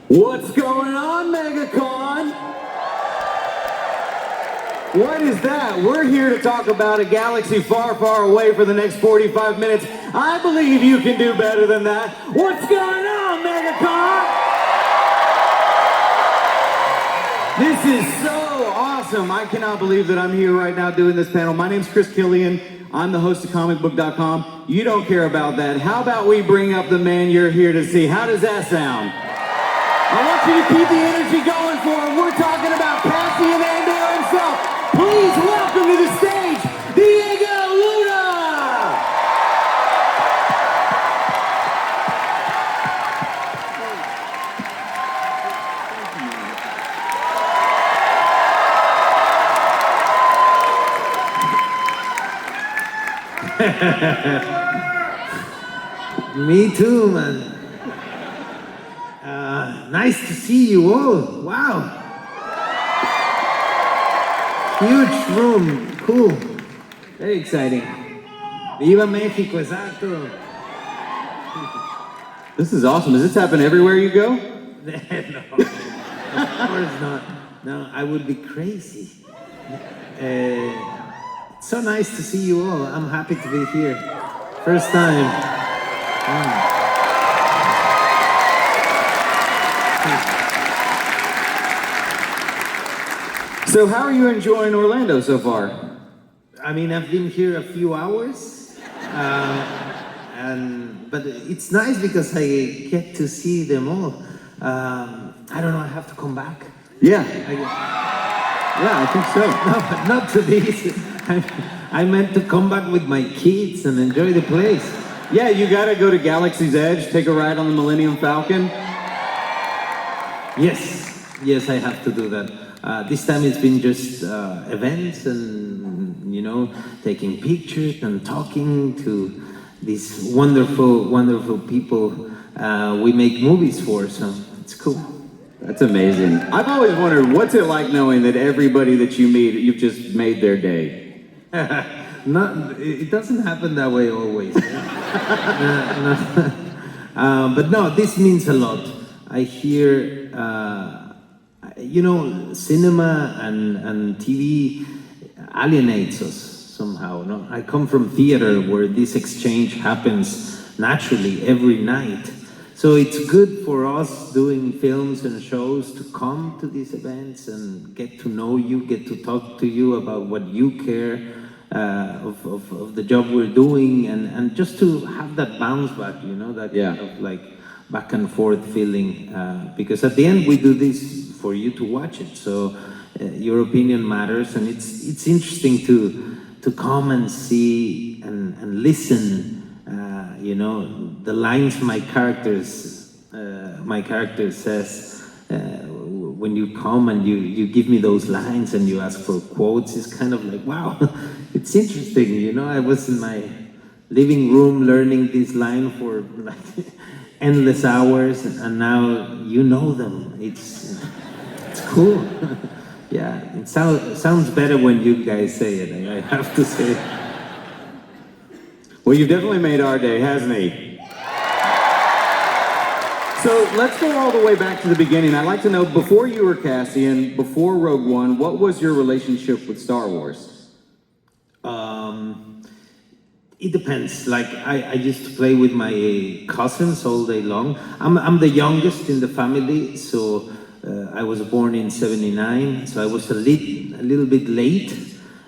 What's going on, MegaCon? What is that? We're here to talk about a galaxy far, far away for the next 45 minutes. I believe you can do better than that. What's going on, MegaCon? This is so awesome. I cannot believe that I'm here right now doing this panel. My name's Chris Killian. I'm the host of comicbook.com. You don't care about that. How about we bring up the man you're here to see? How does that sound? I want you to keep the energy going for him. We're talking about Cassian Andor himself. Please welcome to the stage, Diego Luna! Me too, man. Nice to see you all. Wow. Huge room. Cool. Very exciting. Viva Mexico, exacto. This is awesome. Does this happen everywhere you go? No, of course not. No, I would be crazy. It's so nice to see you all. I'm happy to be here. First time. So how are you enjoying Orlando so far? I mean, I've been here a few hours, but it's nice because I get to see them all. I don't know, I have to come back. Yeah. I think so. No, but not to this. I meant to come back with my kids and enjoy the place. Yeah, you gotta go to Galaxy's Edge, take a ride on the Millennium Falcon. Yes, I have to do that. This time it's been just events and, you know, taking pictures and talking to these wonderful, wonderful people we make movies for, so it's cool. That's amazing. I've always wondered, what's it like knowing that everybody that you meet, you've just made their day? It doesn't happen that way always. But no, this means a lot. I hear, you know, cinema and TV alienates us somehow. No? I come from theater where this exchange happens naturally every night. So it's good for us doing films and shows to come to these events and get to know you, get to talk to you about what you care of the job we're doing, and just to have that bounce back, you know, that kind of like back and forth feeling, because at the end we do this for you to watch it, so your opinion matters, and it's interesting to come and see and listen, you know, the lines my character says when you come and you give me those lines and you ask for quotes. It's kind of like, wow, it's interesting, you know. I was in my living room learning this line for like endless hours, and now you know them. It's cool. Yeah, it sounds better when you guys say it, I have to say. Well, you've definitely made our day, hasn't he? So let's go all the way back to the beginning. I'd like to know, before you were Cassian, before Rogue One, what was your relationship with Star Wars? It depends. Like I used to play with my cousins all day long. I'm the youngest in the family, so I was born in '79, so I was a little bit late,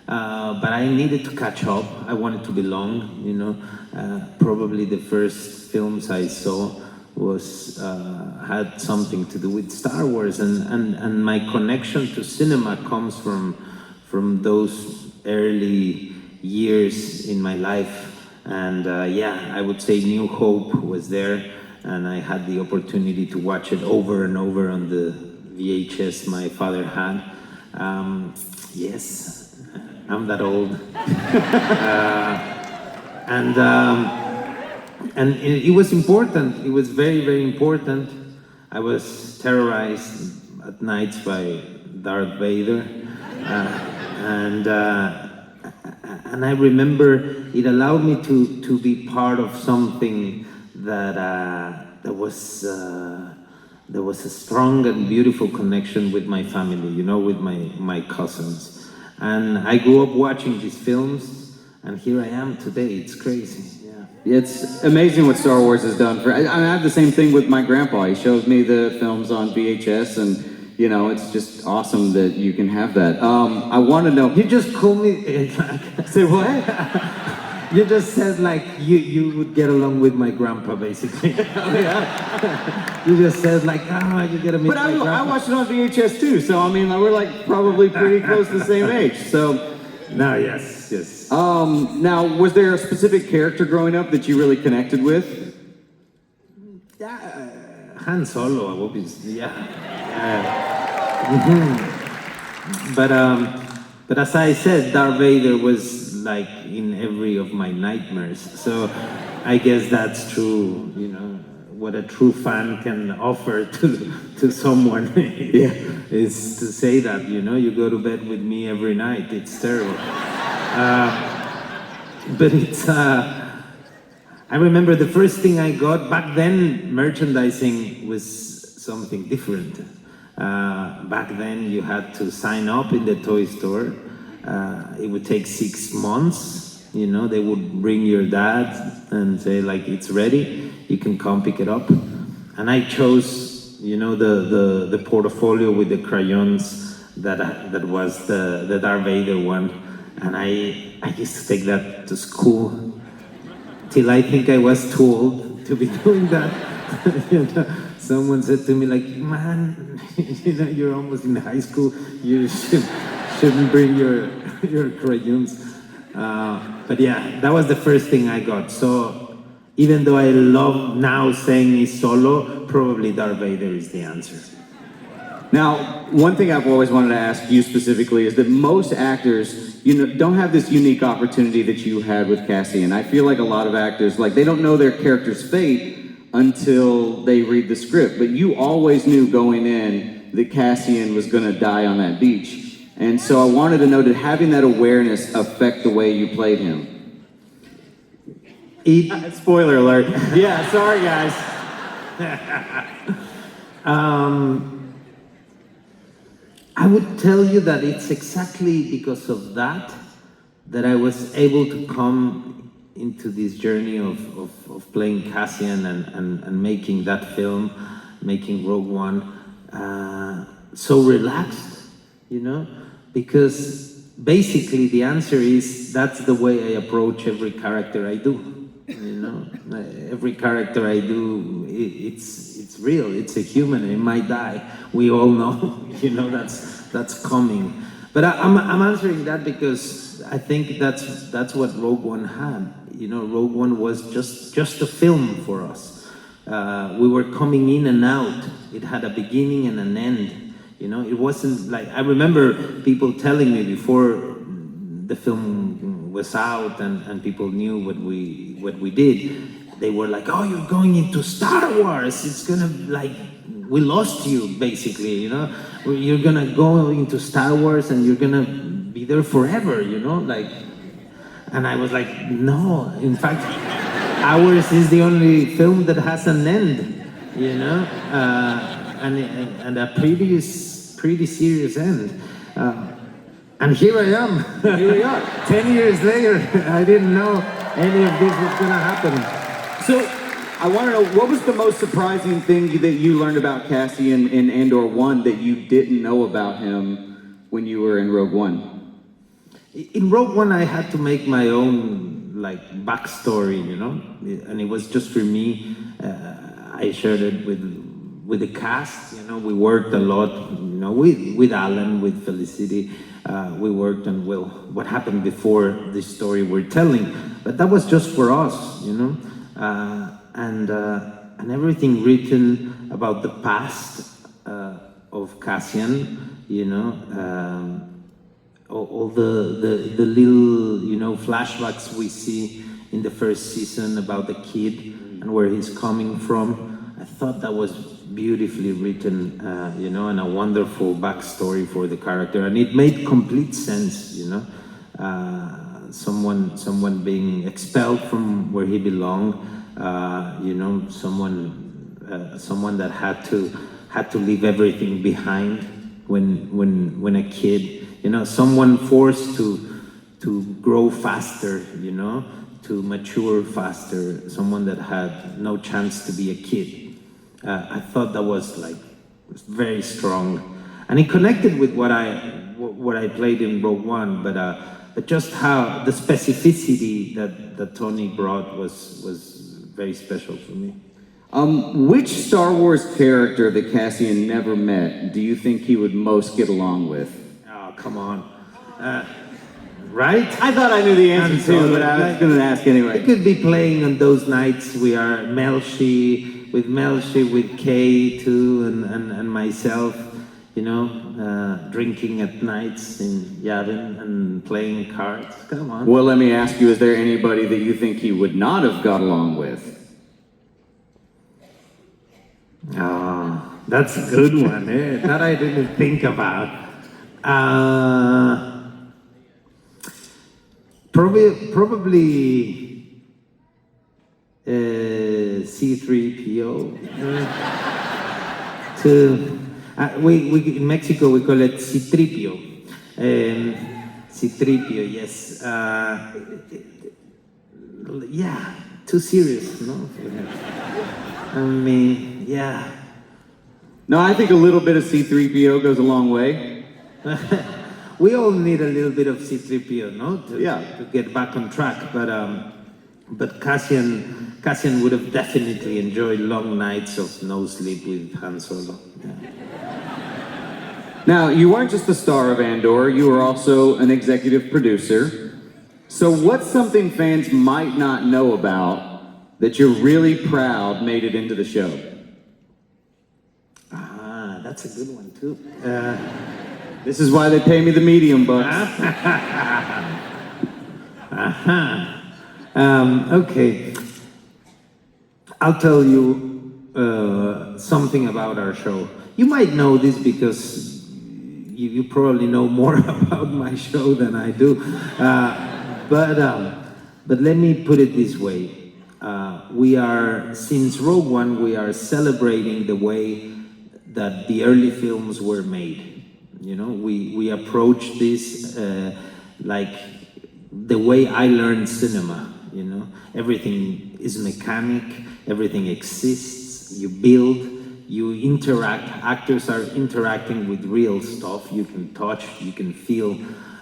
but I needed to catch up. I wanted to belong, you know. Probably the first films I saw was had something to do with Star Wars, and my connection to cinema comes from those early years in my life. And yeah, I would say New Hope was there, and I had the opportunity to watch it over and over on the VHS my father had. Yes, I'm that old. And it was important. It was very, very important. I was terrorized at nights by Darth Vader, and I remember it allowed me to be part of something that was there was a strong and beautiful connection with my family, you know, with my cousins. And I grew up watching these films, and here I am today. It's crazy. Yeah. It's amazing what Star Wars has done for. I have the same thing with my grandpa. He shows me the films on VHS, and you know, it's just awesome that you can have that. I want to know. You just call me. Say what? You just said like you would get along with my grandpa, basically. Oh, yeah. You just said like, you gotta meet But my grandpa. I watched it on VHS too, so I mean, we're like probably pretty close to the same age. So. No, yes. Now, was there a specific character growing up that you really connected with? Yeah, Han Solo, obviously. Yeah. But as I said, Darth Vader was like in every of my nightmares. So I guess that's true. You know what a true fan can offer to someone. Yeah. Is to say that, you know, you go to bed with me every night. It's terrible. But it's. I remember the first thing I got back then. Merchandising was something different. Back then, you had to sign up in the toy store. It would take 6 months. You know, they would bring your dad and say like, "It's ready. You can come pick it up." And I chose, you know, the portfolio with the crayons that was the Darth Vader one, and I used to take that to school till I think I was too old to be doing that. You know, someone said to me like, "Man, you know, you're almost in high school. You shouldn't bring your crayons." But yeah, that was the first thing I got. So even though I love now saying he's Solo, probably Darth Vader is the answer. Now, one thing I've always wanted to ask you specifically is that most actors, you know, don't have this unique opportunity that you had with Cassian. I feel like a lot of actors, like they don't know their character's fate until they read the script. But you always knew going in that Cassian was going to die on that beach. And so I wanted to know, did having that awareness affect the way you played him? Spoiler alert. Yeah, sorry guys. I would tell you that it's exactly because of that I was able to come into this journey of playing Cassian and making that film, making Rogue One, so relaxed, you know, because basically the answer is that's the way I approach every character I do. You know, every character I do, it's real. It's a human. It might die. We all know. You know, that's coming. But I'm answering that because I think that's what Rogue One had. You know, Rogue One was just a film for us. We were coming in and out. It had a beginning and an end. You know, it wasn't like, I remember people telling me before the film was out and people knew what we did, they were like, "Oh, you're going into Star Wars. It's gonna, like, we lost you, basically, you know? You're gonna go into Star Wars and you're gonna be there forever, you know? Like," and I was like, "No, in fact, ours is the only film that has an end, you know? And a pretty serious end. And here I am. Here we are. 10 years later, I didn't know any of this was gonna happen." So, I want to know, what was the most surprising thing that you learned about Cassian in Andor 1 that you didn't know about him when you were in Rogue One? In Rogue One, I had to make my own, like, backstory, you know? And it was just for me. I shared it with the cast, you know? We worked a lot, you know, with Alan, with Felicity. We worked on, well, what happened before the story we're telling. But that was just for us, you know? And everything written about the past of Cassian, you know, all the little, you know, flashbacks we see in the first season about the kid and where he's coming from. I thought that was beautifully written, you know, and a wonderful backstory for the character, and it made complete sense, you know. Someone being expelled from where he belonged, you know, someone that had had to leave everything behind when a kid, you know, someone forced to grow faster, you know, to mature faster, someone that had no chance to be a kid. I thought that was like very strong, and it connected with what I played in Rogue One, but just how the specificity that Tony brought was very special for me. Which Star Wars character that Cassian never met do you think he would most get along with? Oh, come on. Right? I thought I knew the answer too, but I was going to ask anyway. We could be playing on those nights. We are Melshi, with K2 and myself, you know, drinking at nights in Yavin and playing cards. Come on. Well, let me ask you, is there anybody that you think he would not have got along with? Oh, that's a good one. That I didn't think about. Probably C3PO. We in Mexico we call it Citripio. Citripio, yes. Yeah, too serious, no? I mean, yeah. No, I think a little bit of C3PO goes a long way. We all need a little bit of C3PO, no? To get back on track. But Cassian would have definitely enjoyed long nights of no sleep with Han Solo. Yeah. Now, you weren't just the star of Andor, you were also an executive producer. So what's something fans might not know about that you're really proud made it into the show? That's a good one too. This is why they pay me the medium bucks. Okay. I'll tell you something about our show. You might know this because you probably know more about my show than I do. But let me put it this way. We are, since Rogue One, we are celebrating the way that the early films were made. You know, we approach this like the way I learned cinema, you know. Everything is mechanic, everything exists, you build, you interact, actors are interacting with real stuff, you can touch, you can feel,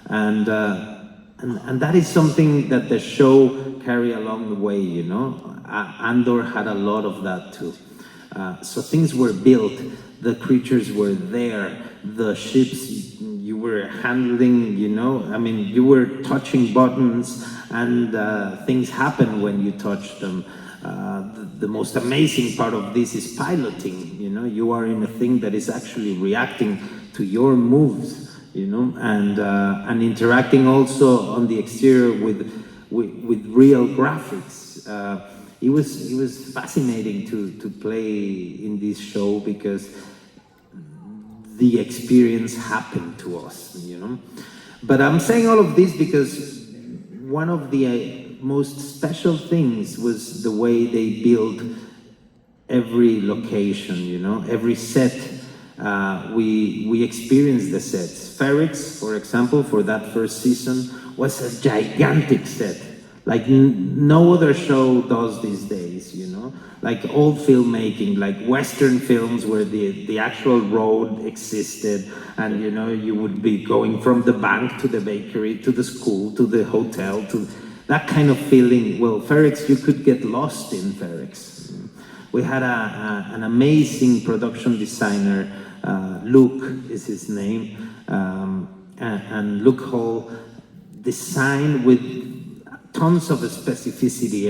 and that is something that the show carry along the way, you know. Andor had a lot of that too. So things were built, the creatures were there, the ships you were handling, you know, I mean, you were touching buttons and things happen when you touch them. The most amazing part of this is piloting, you know, you are in a thing that is actually reacting to your moves, you know, and interacting also on the exterior with real graphics. It was fascinating to play in this show because the experience happened to us, you know. But I'm saying all of this because one of the most special things was the way they built every location, you know, every set. We experienced the sets. Ferrix, for example, for that first season, was a gigantic set. Like no other show does these days, you know? Like old filmmaking, like Western films where the actual road existed and, you know, you would be going from the bank to the bakery, to the school, to the hotel, to that kind of feeling. Well, Ferrix, you could get lost in Ferrix. We had an amazing production designer, Luke is his name, and Luke Hall designed with tons of specificity,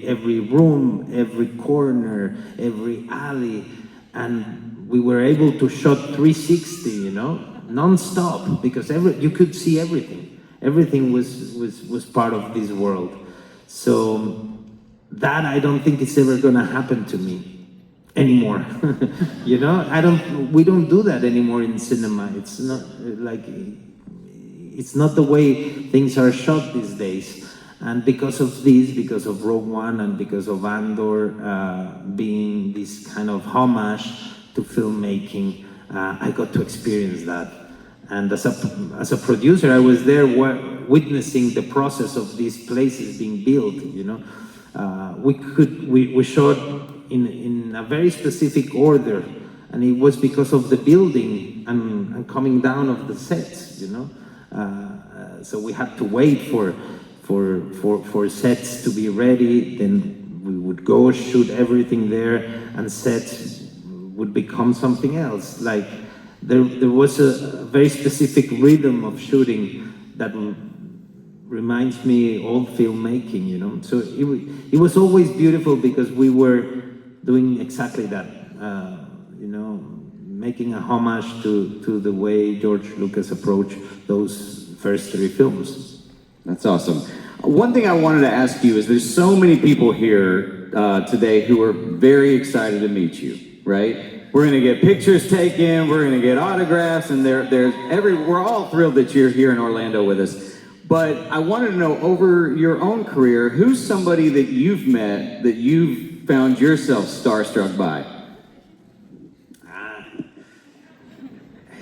every room, every corner, every alley, and we were able to shot 360, you know, non-stop, because you could see everything. Everything was part of this world. So that I don't think it's ever gonna happen to me anymore. You know, we don't do that anymore in cinema. It's not like, it's not the way things are shot these days. And because of this, because of Rogue One and because of Andor being this kind of homage to filmmaking. I got to experience that. And as a producer, I was there witnessing the process of these places being built, you know. We shot in a very specific order, and it was because of the building and coming down of the sets, you know. So we had to wait for sets to be ready, then we would go shoot everything there, and sets would become something else. Like there was a very specific rhythm of shooting that reminds me old filmmaking, you know. So it was always beautiful because we were doing exactly that, you know, making a homage to the way George Lucas approached those first 3 films. That's awesome. One thing I wanted to ask you is there's so many people here today who are very excited to meet you, right? We're gonna get pictures taken, we're gonna get autographs, and we're all thrilled that you're here in Orlando with us. But I wanted to know, over your own career, who's somebody that you've met that you've found yourself starstruck by?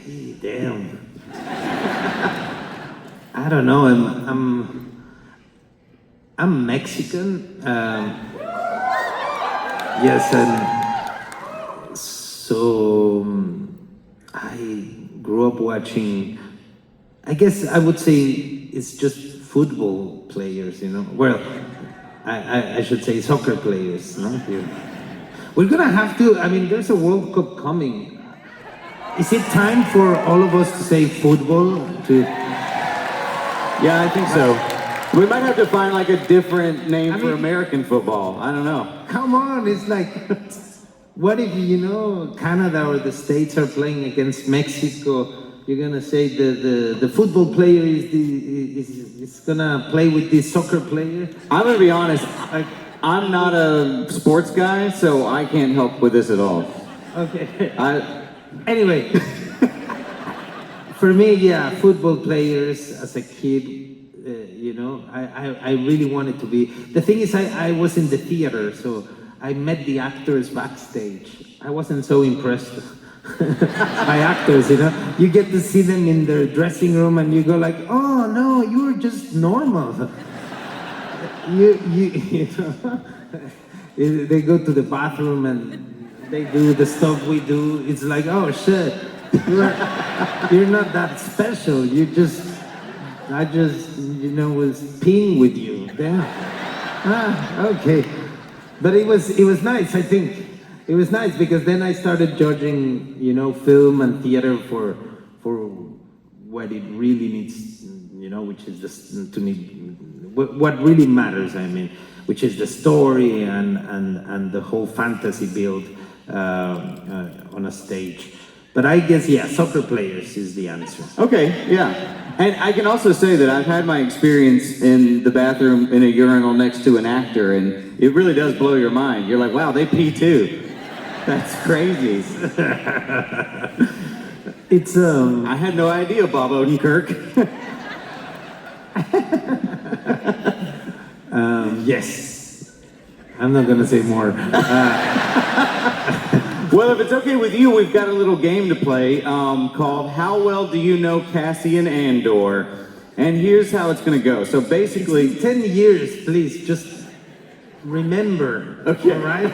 Hey, damn. I don't know. I'm Mexican. Yes, and so I grew up watching. I guess I would say it's just football players, you know. Well, I should say soccer players, no? We're gonna have to. I mean, there's a World Cup coming. Is it time for all of us to say football? Yeah, I think so. We might have to find like a different name for American football. I don't know. Come on, it's like, what if, you know, Canada or the States are playing against Mexico? You're gonna say the football player is gonna play with this soccer player? I'm gonna be honest, I'm not a sports guy, so I can't help with this at all. Okay. Anyway, for me, yeah, football players as a kid, you know, I really wanted to be. The thing is, I was in the theater, so I met the actors backstage. I wasn't so impressed by actors, you know. You get to see them in their dressing room and you go like, oh no, you're just normal. You know, they go to the bathroom and they do the stuff we do. It's like, oh shit, you're not that special. I just, you know, was peeing with you. Yeah. Okay. But it was nice, I think. It was nice because then I started judging, you know, film and theater for what it really needs, you know, which is what really matters, I mean, which is the story and the whole fantasy build on a stage. But I guess, yeah, soccer players is the answer. Okay, yeah. And I can also say that I've had my experience in the bathroom in a urinal next to an actor, and it really does blow your mind. You're like, wow, they pee too. That's crazy. It's I had no idea, Bob Odenkirk. Yes. I'm not gonna say more. Well, if it's okay with you, we've got a little game to play called How Well Do You Know Cassian Andor? And here's how it's going to go. So basically... It's 10 years, please, just remember, okay. All right?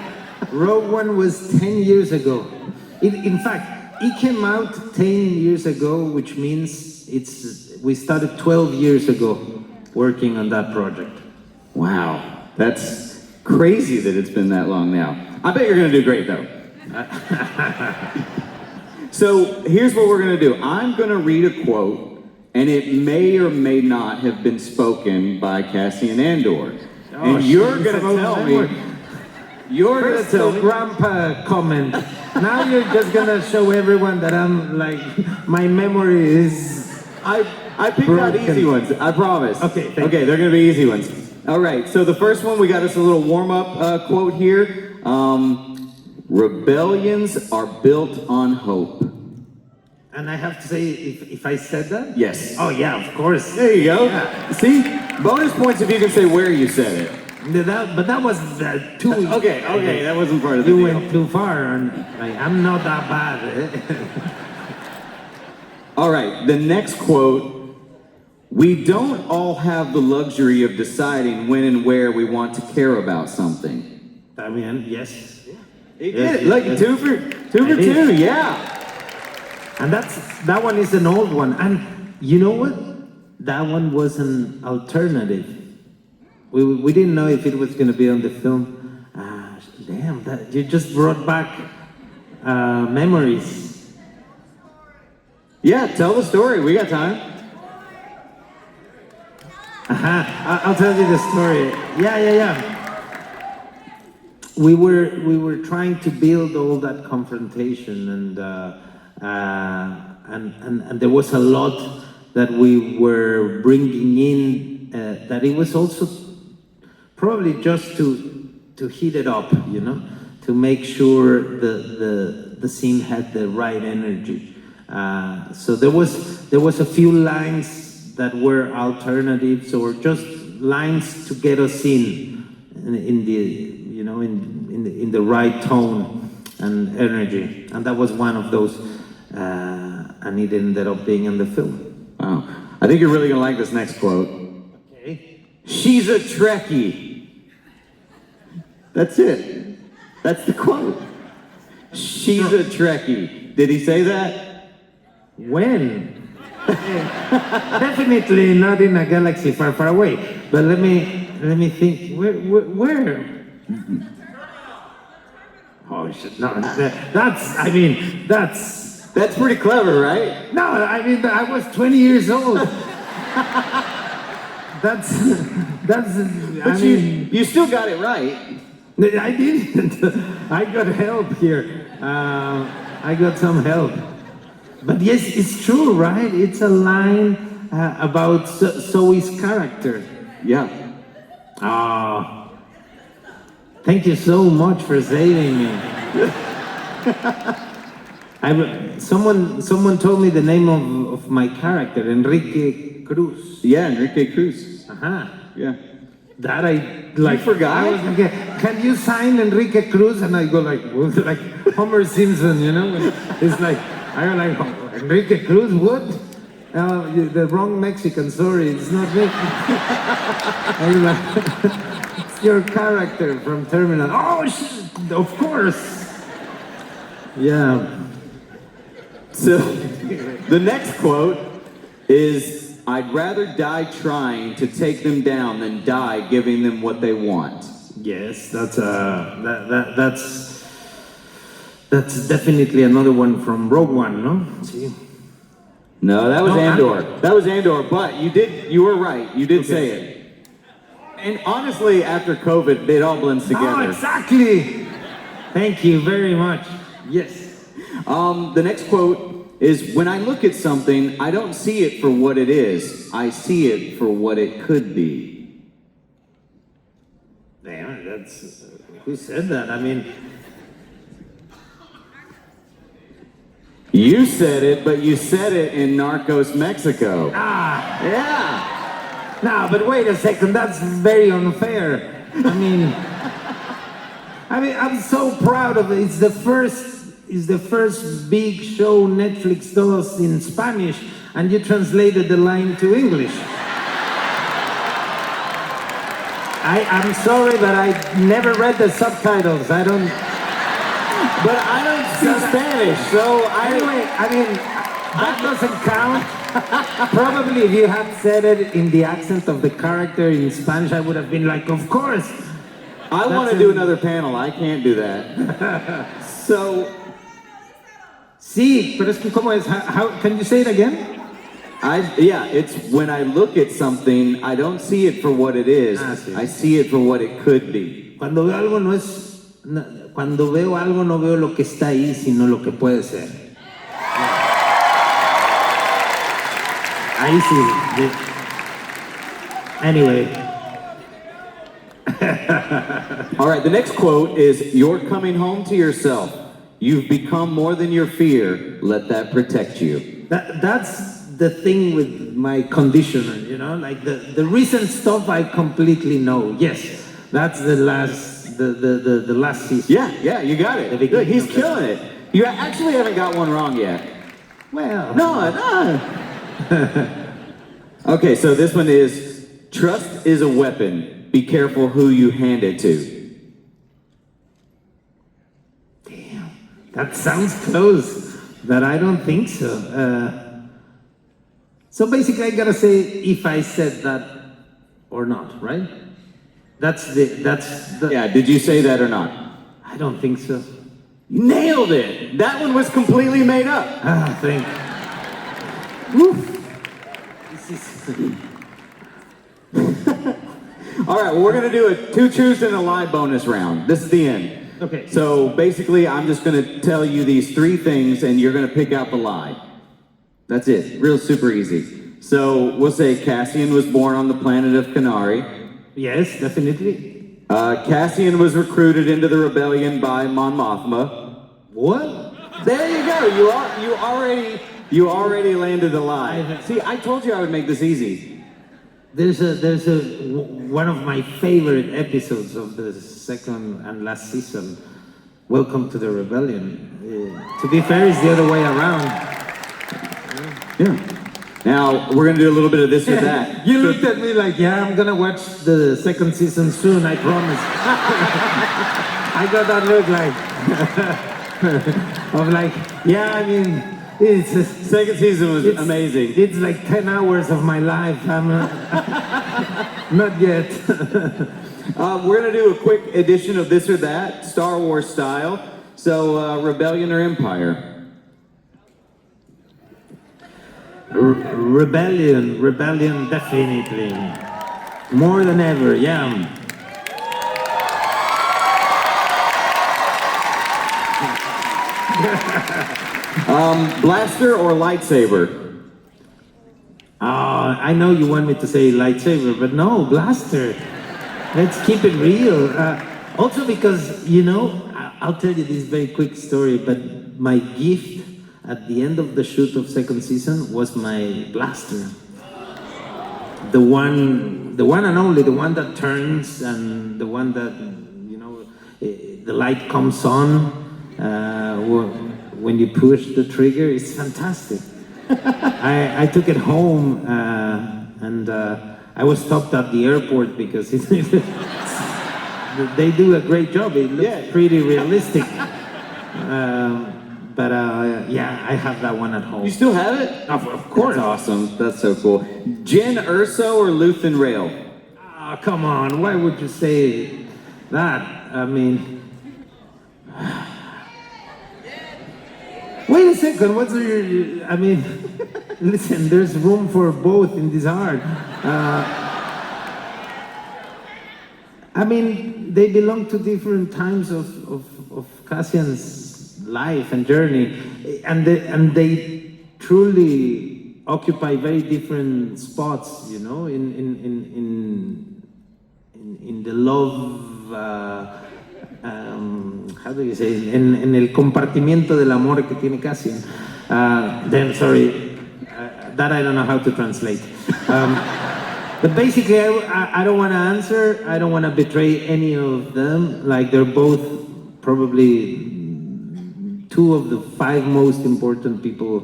Rogue One was 10 years ago. In fact, it came out 10 years ago, which means we started 12 years ago working on that project. Wow, that's crazy that it's been that long now. I bet you're going to do great, though. So here's what we're gonna do. I'm gonna read a quote, and it may or may not have been spoken by Cassian Andor. And you're gonna tell me. You're gonna tell me. Grandpa comment. Now you're just gonna show everyone that I'm like, my memory is. I picked out easy ones. I promise. Okay. Okay, they're gonna be easy ones. All right. So the first one, we got us a little warm-up quote here. Rebellions are built on hope. And I have to say, if I said that? Yes. Oh yeah, of course. There you go. Yeah. See? Bonus points if you can say where you said it. But that was too... Okay, that wasn't part of the You deal. went too far, and like, I'm not that bad. All right, the next quote. We don't all have the luxury of deciding when and where we want to care about something. I mean, yes. He Yes, did it. Look, yes. two for I did. two, yeah. And that one is an old one. And you know what? That one was an alternative. We didn't know if it was going to be on the film. Damn, you just brought back memories. Yeah, tell the story. We got time. I'll tell you the story. Yeah. We were trying to build all that confrontation, and there was a lot that we were bringing in. That it was also probably just to heat it up, to make sure the scene had the right energy. So there was a few lines that were alternatives or just lines to get us in the right tone and energy, and that was one of those, and it ended up being in the film. Wow. I think you're really gonna like this next quote. Okay. She's a Trekkie. That's it. That's the quote. She's a Trekkie. Did he say that? When? Definitely not in a galaxy far, far away. But let me think. Where? Oh shit! No, That's pretty clever, right? No, I mean I was 20 years old. that's. But you still got it right. I didn't. I got help here. I got some help. But yes, it's true, right? It's a line about Zoe's character. Yeah. Thank you so much for saving me. Someone told me the name of my character, Enrique Cruz. Yeah, Enrique Cruz. Yeah. That I like. You forgot? I was like, can you sign Enrique Cruz? And I go like Homer Simpson, It's like I go like Enrique Cruz. What? The wrong Mexican. Sorry, it's not me. I'm like, it's your character from Terminal. Oh, of course. Yeah. So the next quote is, "I'd rather die trying to take them down than die giving them what they want." Yes, that's definitely another one from Rogue One, no? See? No, that was No, Andor. That was Andor, but you were right. You did say it. And honestly, after COVID, it all blends together. Oh, exactly. Thank you very much. Yes. The next quote is, "When I look at something, I don't see it for what it is. I see it for what it could be." Damn, that's who said that? I mean, you said it, but you said it in Narcos Mexico. Yeah. no, but wait a second. That's very unfair. I mean, I'm so proud of it. It's the first big show Netflix does in Spanish, and you translated the line to English. I'm sorry, but I never read the subtitles. But I don't speak Spanish, so Anyway, I mean, that doesn't count. Probably if you had said it in the accent of the character in Spanish, I would have been like, of course. I want to do another panel. I can't do that. So, Sí, pero es que ¿cómo es? How can you say it again? it's when I look at something, I don't see it for what it is. Sí. I see it for what it could be. Cuando veo algo no veo lo que está ahí, sino lo que puede ser. Ahí sí. Anyway. All right, the next quote is, "You're coming home to yourself. You've become more than your fear. Let that protect you." That's the thing with my conditioner, like the recent stuff I completely know, yes. That's the last season. Yeah, you got it. Look, he's killing it. You actually haven't got one wrong yet. Well, No. Okay, so this one is, trust is a weapon. Be careful who you hand it to. Damn, that sounds close, but I don't think so. So basically, I gotta say if I said that or not, right? That's the. Yeah, did you say that or not? I don't think so. You nailed it. That one was completely made up. Ah, thank. Woo. This is. All right, well, we're gonna do a 2 truths and a lie bonus round. This is the end. Okay. So basically, I'm just gonna tell you these 3 things and you're gonna pick out the lie. That's it, real super easy. So we'll say Cassian was born on the planet of Canary. Yes, definitely. Cassian was recruited into the rebellion by Mon Mothma. What? There you go, you already landed the lie. See, I told you I would make this easy. There's one of my favorite episodes of the second and last season. Welcome to the Rebellion. To be fair, it's the other way around. Yeah. Now, we're gonna do a little bit of this or that. You looked at me like, yeah, I'm gonna watch the second season soon, I promise. I got that look like, of like, yeah, I mean, it's Second season was amazing. It's like 10 hours of my life. I'm not yet. We're gonna do a quick edition of this or that, Star Wars style. So, Rebellion or Empire? Rebellion, definitely. More than ever, yeah. Blaster or lightsaber? I know you want me to say lightsaber, but no, blaster. Let's keep it real. Also because, you know, I'll tell you this very quick story, but my gift at the end of the shoot of second season was my blaster. The one and only, the one that turns and the one that, you know, the light comes on when you push the trigger. It's fantastic. I took it home and I was stopped at the airport because they do a great job. It looks pretty realistic. But yeah, I have that one at home. You still have it? Of course. That's awesome. That's so cool. Jyn Erso or Luthen Rail? Ah, come on. Why would you say that? I mean... Wait a second. What's your... I mean... Listen, there's room for both in this art. I mean, they belong to different times of Cassian's life and journey, and they truly occupy very different spots, you know, in the love. How do you say? En el compartimiento del amor que tiene Cassian. Then sorry, that I don't know how to translate. But basically, I don't want to answer. I don't want to betray any of them. Like they're both probably 2 of the 5 most important people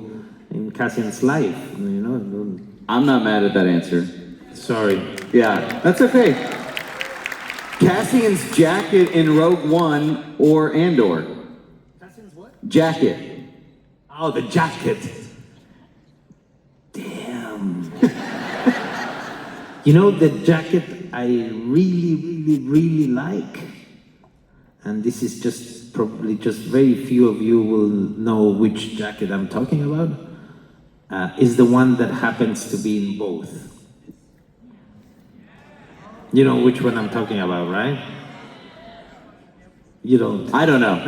in Cassian's life, you know. I'm not mad at that answer. Sorry. Yeah, that's okay. Cassian's jacket in Rogue One or Andor? Cassian's what? Jacket. Oh, the jacket. Damn. You know, the jacket I really like, and this is just probably just very few of you will know which jacket I'm talking about, is the one that happens to be in both. You know which one I'm talking about, right? You don't. I don't know.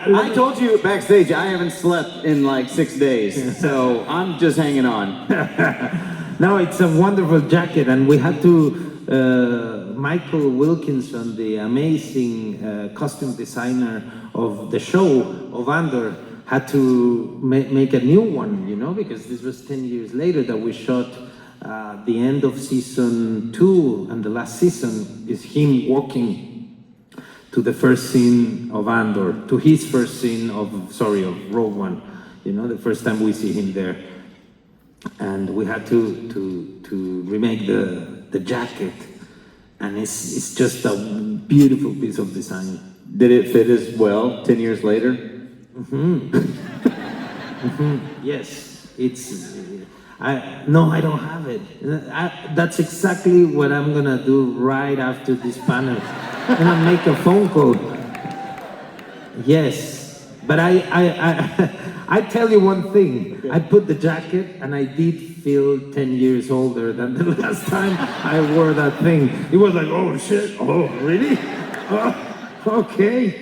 I told you backstage I haven't slept in like 6 days, so I'm just hanging on. No, it's a wonderful jacket, and we had to, Michael Wilkinson, the amazing costume designer of the show of Andor, had to make a new one, you know, because this was 10 years later that we shot The end of season 2 and the last season is him walking to the first scene of Andor, to his first scene of Rogue One. You know, the first time we see him there, and we had to remake the jacket, and it's just a beautiful piece of design. Did it fit as well 10 years later? Yes, no, I don't have it. That's exactly what I'm gonna do right after this panel. I'm gonna make a phone call. Yes, but I tell you one thing. I put the jacket and I did feel 10 years older than the last time I wore that thing. It was like, oh shit, oh really? Okay.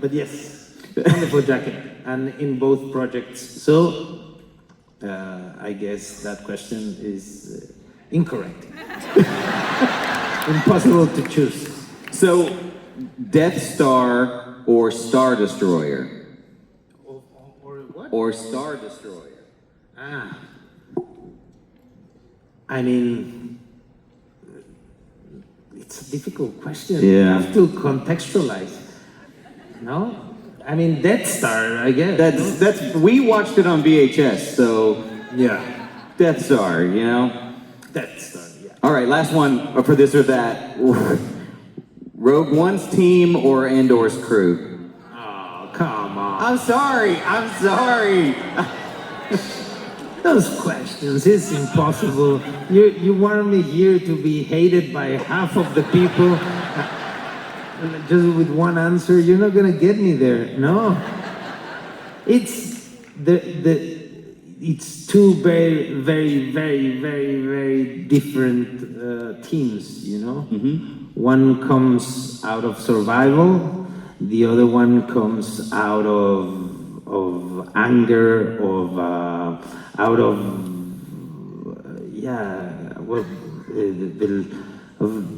But yes, wonderful jacket, and in both projects. So, I guess that question is incorrect. Impossible to choose. So, Death Star or Star Destroyer? Or what? Or Star Destroyer? I mean, it's a difficult question. Yeah. You have to contextualize. No? I mean, Death Star, I guess. That's we watched it on VHS, so Yeah. Death Star, you know? Death Star, yeah. All right, last one for this or that. Rogue One's team or Andor's crew? Oh, come on. I'm sorry. Those questions, it's impossible. You want me here to be hated by half of the people just with one answer? You're not gonna get me there. No. It's it's two very, very, very, very, very different teams, you know? One comes out of survival, the other one comes out of anger, of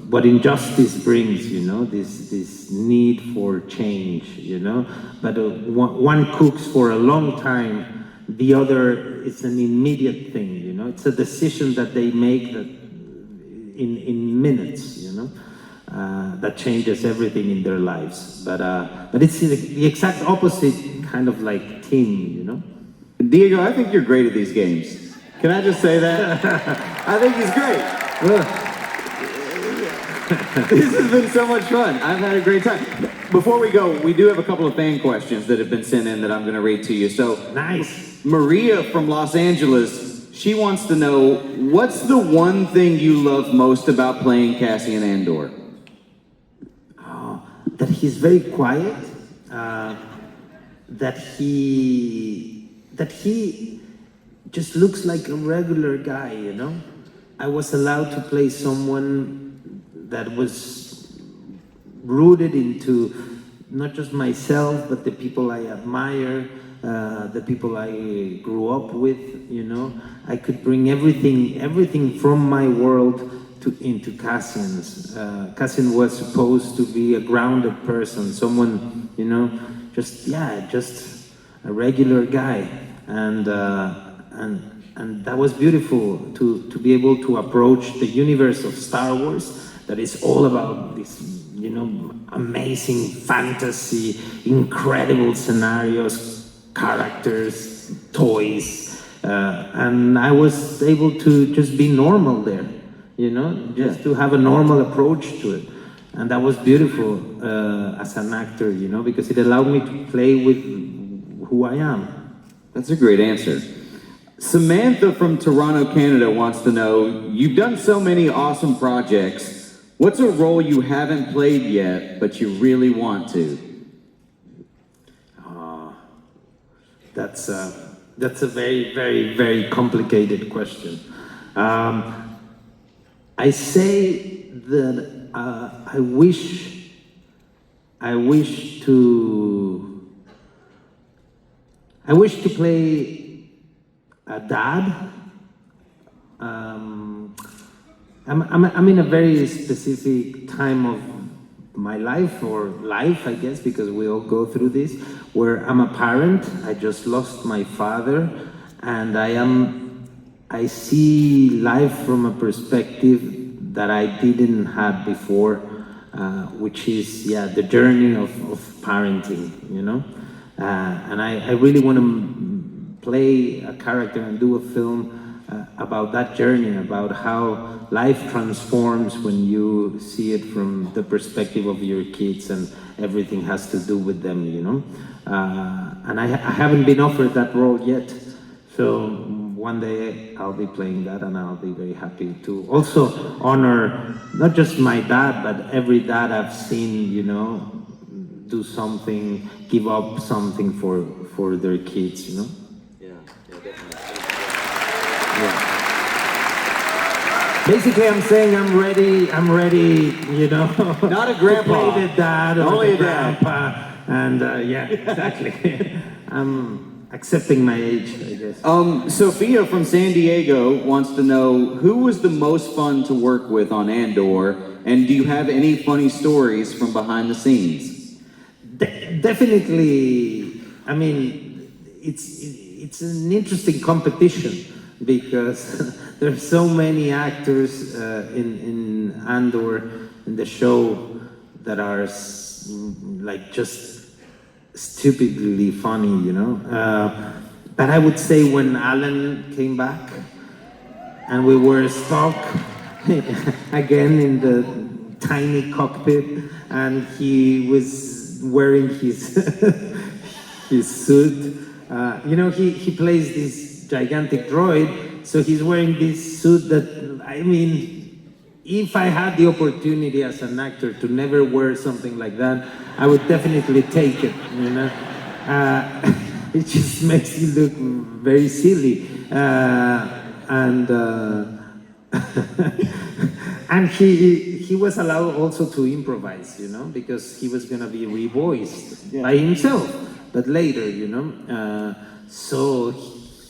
what injustice brings, you know, this need for change, you know. But one cooks for a long time, the other is an immediate thing, you know. It's a decision that they make that in minutes, you know, that changes everything in their lives. But it's the exact opposite kind of like team, you know. Diego, I think you're great at these games. Can I just say that? I think he's great. This has been so much fun. I've had a great time. Before we go, we do have a couple of fan questions that have been sent in that I'm going to read to you. So, Nice. Maria from Los Angeles, she wants to know, what's the one thing you love most about playing Cassian Andor? That he's very quiet, that he just looks like a regular guy, you know? I was allowed to play someone that was rooted into not just myself, but the people I admire, the people I grew up with, you know? I could bring everything from my world into Cassian's. Cassian was supposed to be a grounded person, someone, you know, just a regular guy, and that was beautiful to be able to approach the universe of Star Wars that is all about this, you know, amazing fantasy, incredible scenarios, characters, toys, and I was able to just be normal there. You know, just to have a normal approach to it. And that was beautiful as an actor, you know, because it allowed me to play with who I am. That's a great answer. Samantha from Toronto, Canada wants to know, you've done so many awesome projects. What's a role you haven't played yet, but you really want to? That's a very, very, very complicated question. I say that I wish to play a dad. I'm in a very specific time of my life, or life, I guess, because we all go through this, where I'm a parent. I just lost my father, and I see life from a perspective that I didn't have before, which is the journey of parenting, you know. And I really want to play a character and do a film about that journey, about how life transforms when you see it from the perspective of your kids, and everything has to do with them, you know. And I haven't been offered that role yet, so one day I'll be playing that, and I'll be very happy to also honor not just my dad, but every dad I've seen, you know, do something, give up something for their kids, you know. Yeah, definitely. Yeah. Basically, I'm saying I'm ready, you know. Not a grandpa. To play the dad or only the a dad. grandpa, and yeah, exactly. I'm accepting my age, I guess. Sophia from San Diego wants to know, who was the most fun to work with on Andor, and do you have any funny stories from behind the scenes? Definitely. I mean, it's an interesting competition because there's so many actors in Andor, in the show, that are like just stupidly funny, you know. But I would say when Alan came back and we were stuck again in the tiny cockpit, and he was wearing his his suit. You know, he plays this gigantic droid, so he's wearing this suit that, I mean, if I had the opportunity as an actor to never wear something like that, I would definitely take it, you know. It just makes you look very silly. And and he was allowed also to improvise, you know, because he was gonna be revoiced by himself, but later, you know. So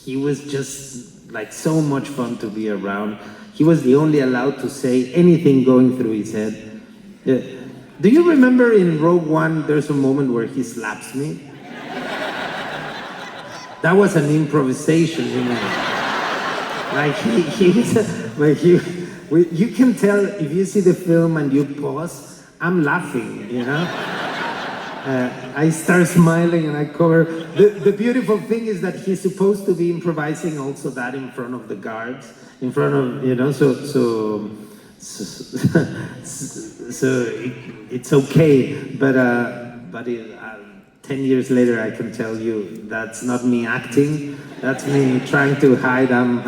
he was just like so much fun to be around. He was the only allowed to say anything going through his head. Do you remember in Rogue One, there's a moment where he slaps me? That was an improvisation, you know. Like he was, like you can tell if you see the film and you pause, I'm laughing, you know. I start smiling and I cover. The beautiful thing is that he's supposed to be improvising also that in front of the guards, in front of, you know, so it's okay, but 10 years later I can tell you that's not me acting, that's me trying to hide. I'm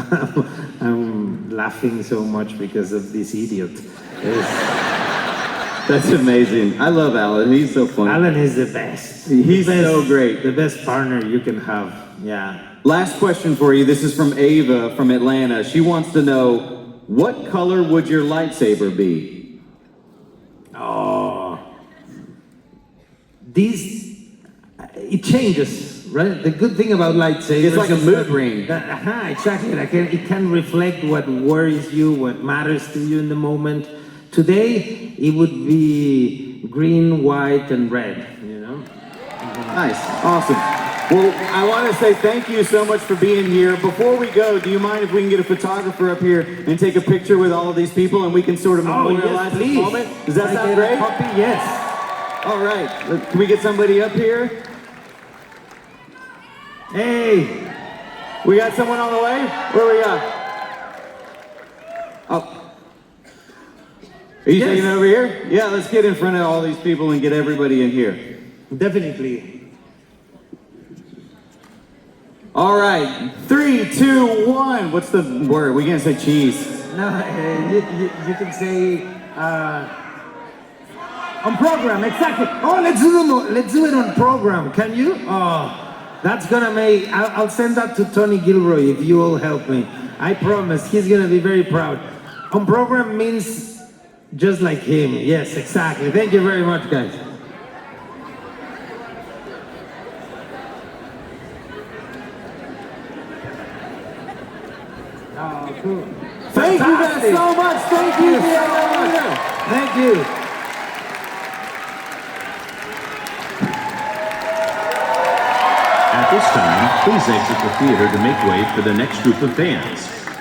laughing so much because of this idiot. That's amazing. I love Alan. He's so funny. Alan is the best. He's so great. The best partner you can have. Yeah. Last question for you. This is from Ava from Atlanta. She wants to know, what color would your lightsaber be? Oh. It changes, right? The good thing about lightsabers, it's like a mood ring. Exactly. Like it can reflect what worries you, what matters to you in the moment. Today, it would be green, white, and red, you know? Nice. Awesome. Well, I want to say thank you so much for being here. Before we go, do you mind if we can get a photographer up here and take a picture with all of these people, and we can sort of memorialize this moment? Does that sound great? Yes. All right. Can we get somebody up here? Hey. We got someone on the way? Where we got? Oh. Are you taking it over here? Yeah, let's get in front of all these people and get everybody in here. Definitely. All right, 3, 2, 1. What's the word? We can't say cheese. No, you can say on program, exactly. Oh, let's do it on program. Can you? Oh, that's gonna make. I'll send that to Tony Gilroy if you all help me. I promise he's gonna be very proud. On program means just like him. Yes, exactly. Thank you very much, guys. Oh, cool. Thank you guys so much. Thank you so much. Thank you. At this time, please exit the theater to make way for the next group of fans.